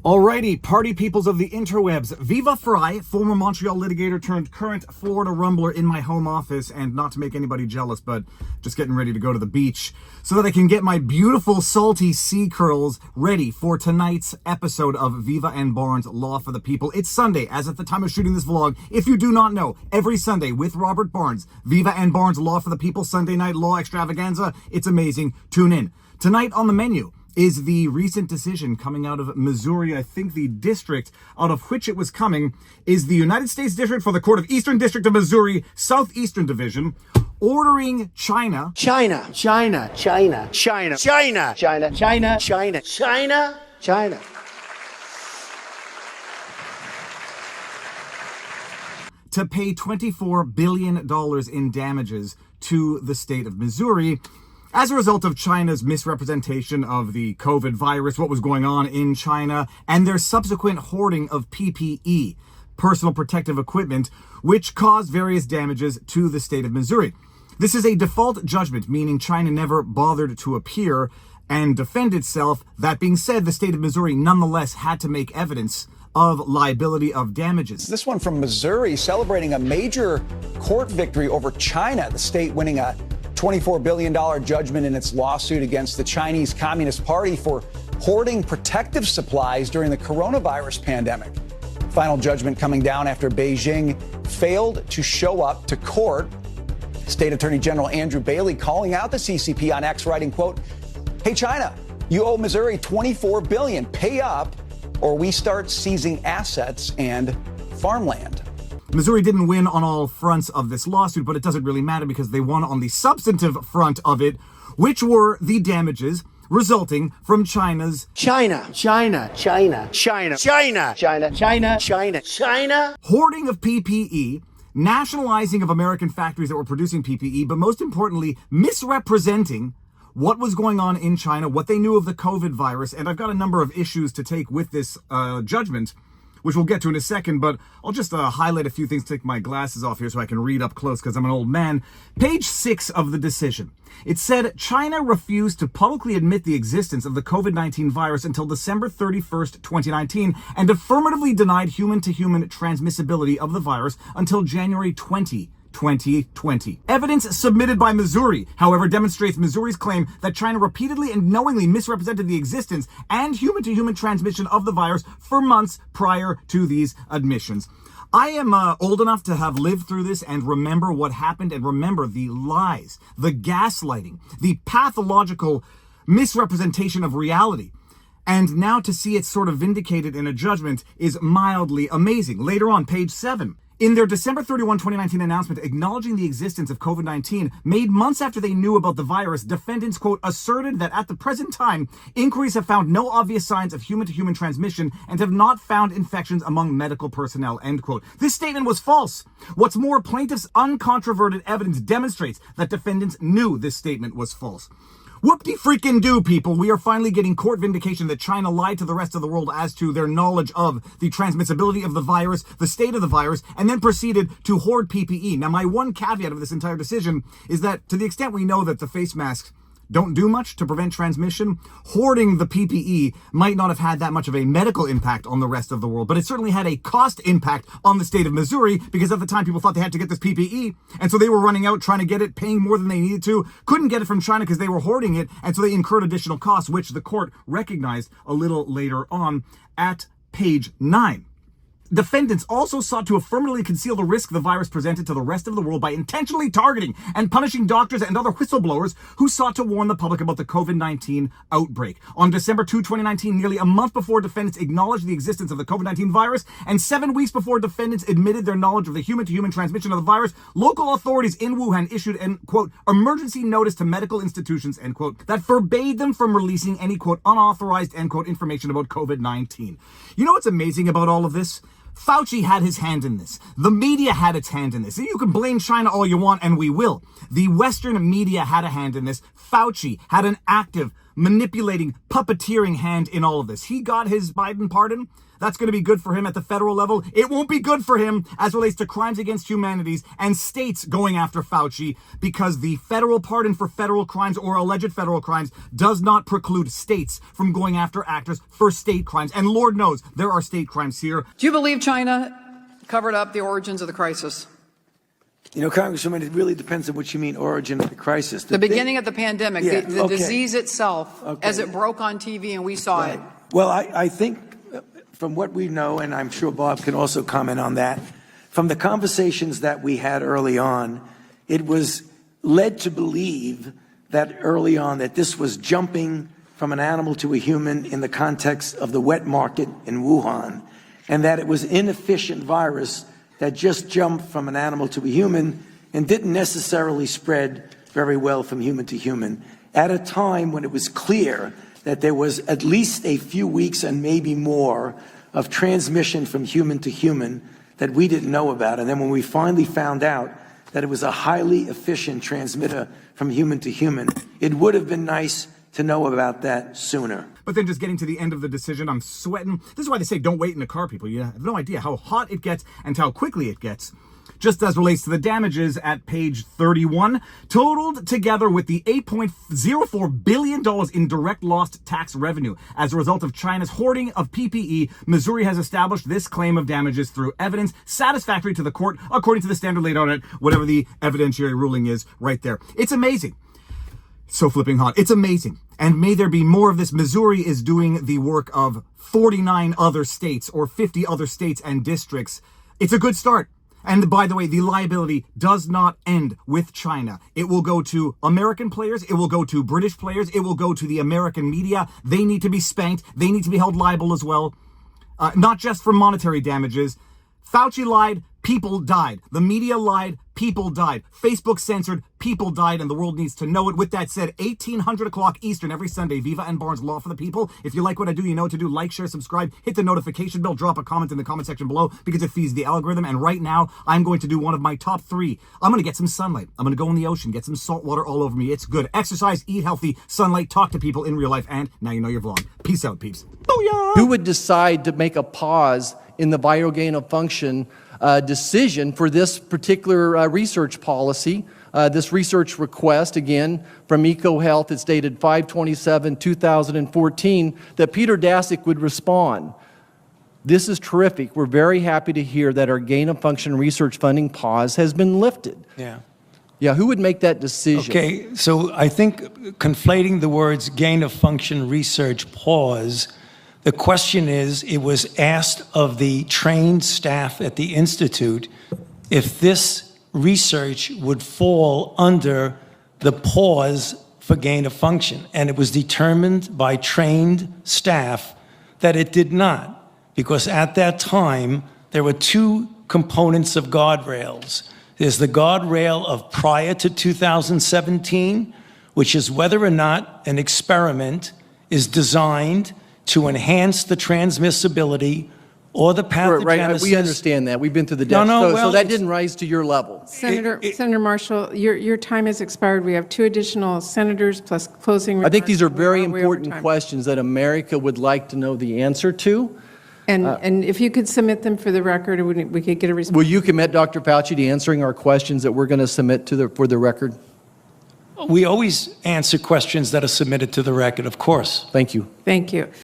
Alrighty, party peoples of the interwebs. Viva Fry, former Montreal litigator turned current Florida rumbler in my home office, and not to make anybody jealous, but just getting ready to go to the beach so that I can get my beautiful salty sea curls ready for tonight's episode of Viva and Barnes Law for the People. It's Sunday, as at the time of shooting this vlog. If you do not know, every Sunday with Robert Barnes, Viva and Barnes Law for the People, Sunday night law extravaganza. It's amazing. Tune in. Tonight on the menu is the recent decision coming out of Missouri. I think the district out of which it was coming is the United States District for the Court of Eastern District of Missouri, Southeastern Division, ordering China to pay $24 billion in damages to the state of Missouri as a result of China's misrepresentation of the COVID virus, what was going on in China, and their subsequent hoarding of PPE, personal protective equipment, which caused various damages to the state of Missouri. This is a default judgment, meaning China never bothered to appear and defend itself. That being said, the state of Missouri nonetheless had to make evidence of liability of damages. This one from Missouri celebrating a major court victory over China, the state winning a $24 billion judgment in its lawsuit against the Chinese Communist Party for hoarding protective supplies during the coronavirus pandemic. Final judgment coming down after Beijing failed to show up to court. State Attorney General Andrew Bailey calling out the CCP on X, writing, quote, "Hey, China, you owe Missouri $24 billion. Pay up or we start seizing assets and farmland." Missouri didn't win on all fronts of this lawsuit, but it doesn't really matter because they won on the substantive front of it, which were the damages resulting from China's hoarding of PPE, nationalizing of American factories that were producing PPE, but most importantly, misrepresenting what was going on in China, what they knew of the COVID virus. And I've got a number of issues to take with this judgment, which we'll get to in a second, but I'll just highlight a few things, take my glasses off here so I can read up close because I'm an old man. Page 6 of the decision. It said China refused to publicly admit the existence of the COVID-19 virus until December 31st, 2019, and affirmatively denied human-to-human transmissibility of the virus until January 2020. Evidence submitted by Missouri, however, demonstrates Missouri's claim that China repeatedly and knowingly misrepresented the existence and human-to-human transmission of the virus for months prior to these admissions. I am old enough to have lived through this and remember what happened and remember the lies, the gaslighting, the pathological misrepresentation of reality. And now to see it sort of vindicated in a judgment is mildly amazing. Later on, page 7. In their December 31, 2019 announcement acknowledging the existence of COVID-19, made months after they knew about the virus, defendants, quote, asserted that at the present time, inquiries have found no obvious signs of human-to-human transmission and have not found infections among medical personnel, end quote. This statement was false. What's more, plaintiffs' uncontroverted evidence demonstrates that defendants knew this statement was false. Whoop-de-freaking-do, people. We are finally getting court vindication that China lied to the rest of the world as to their knowledge of the transmissibility of the virus, the state of the virus, and then proceeded to hoard PPE. Now, my one caveat of this entire decision is that to the extent we know that the face masks don't do much to prevent transmission, hoarding the PPE might not have had that much of a medical impact on the rest of the world, but it certainly had a cost impact on the state of Missouri because at the time people thought they had to get this PPE, and so they were running out trying to get it, paying more than they needed to, couldn't get it from China because they were hoarding it, and so they incurred additional costs, which the court recognized a little later on at page 9. Defendants also sought to affirmatively conceal the risk the virus presented to the rest of the world by intentionally targeting and punishing doctors and other whistleblowers who sought to warn the public about the COVID-19 outbreak. On December 2, 2019, nearly a month before defendants acknowledged the existence of the COVID-19 virus and 7 weeks before defendants admitted their knowledge of the human-to-human transmission of the virus, local authorities in Wuhan issued an, quote, emergency notice to medical institutions, end quote, that forbade them from releasing any, quote, unauthorized, end quote, information about COVID-19. You know what's amazing about all of this? Fauci had his hand in this. The media had its hand in this. You can blame China all you want, and we will. The Western media had a hand in this. Fauci had an active manipulating, puppeteering hand in all of this. He got his Biden pardon. That's going to be good for him at the federal level. It won't be good for him as relates to crimes against humanities and states going after Fauci, because the federal pardon for federal crimes or alleged federal crimes does not preclude states from going after actors for state crimes. And Lord knows there are state crimes here. Do you believe China covered up the origins of the crisis? You know, Congresswoman, it really depends on what you mean, origin of the crisis. The beginning of the pandemic, Yeah, the okay. disease itself, Okay. as it broke on TV and we saw it. Well, I think from what we know, and I'm sure Bob can also comment on that, from the conversations that we had early on, it was led to believe that early on that this was jumping from an animal to a human in the context of the wet market in Wuhan, and that it was an inefficient virus that just jumped from an animal to a human and didn't necessarily spread very well from human to human, at a time when it was clear that there was at least a few weeks and maybe more of transmission from human to human that we didn't know about. And then when we finally found out that it was a highly efficient transmitter from human to human, it would have been nice to know about that sooner. But then just getting to the end of the decision, I'm sweating. This is why they say don't wait in the car, people. You have no idea how hot it gets and how quickly it gets. Just as relates to the damages at page 31, totaled together with the $8.04 billion in direct lost tax revenue. As a result of China's hoarding of PPE, Missouri has established this claim of damages through evidence satisfactory to the court, according to the standard laid out at whatever the evidentiary ruling is right there. It's amazing. So flipping hot. It's amazing. And may there be more of this. Missouri is doing the work of 49 other states or 50 other states and districts. It's a good start. And by the way, the liability does not end with China. It will go to American players. It will go to British players. It will go to the American media. They need to be spanked. They need to be held liable as well. Not just for monetary damages. Fauci lied. People died. The media lied. People died. Facebook censored. People died, and the world needs to know it. With that said, 1800 o'clock Eastern every Sunday, Viva and Barnes Law for the People. If you like what I do, you know what to do. Like, share, subscribe, hit the notification bell, drop a comment in the comment section below because it feeds the algorithm. And right now, I'm going to do one of my top 3. I'm going to get some sunlight. I'm going to go in the ocean, get some salt water all over me. It's good. Exercise, eat healthy, sunlight, talk to people in real life, and now you know your vlog. Peace out, peeps. Booyah! Who would decide to make a pause in the viral gain of function decision for this particular research policy? This research request, again, from EcoHealth, it's dated 5/27/2014, that Peter Daszak would respond. This is terrific. We're very happy to hear that our gain of function research funding pause has been lifted. Yeah, who would make that decision? Okay, so I think conflating the words gain of function research pause, the question is, it was asked of the trained staff at the Institute if this research would fall under the pause for gain of function. And it was determined by trained staff that it did not, because at that time, there were 2 components of guardrails. There's the guardrail of prior to 2017, which is whether or not an experiment is designed to enhance the transmissibility or the pathogenesis. Right, we understand that. We've been through the depths. So that didn't rise to your level. Senator Marshall, your time has expired. We have 2 additional senators plus closing remarks. I think these are very important questions that America would like to know the answer to. And if you could submit them for the record, we could get a response. Will you commit, Dr. Fauci, to answering our questions that we're going to submit for the record? We always answer questions that are submitted to the record, of course. Thank you. Thank you.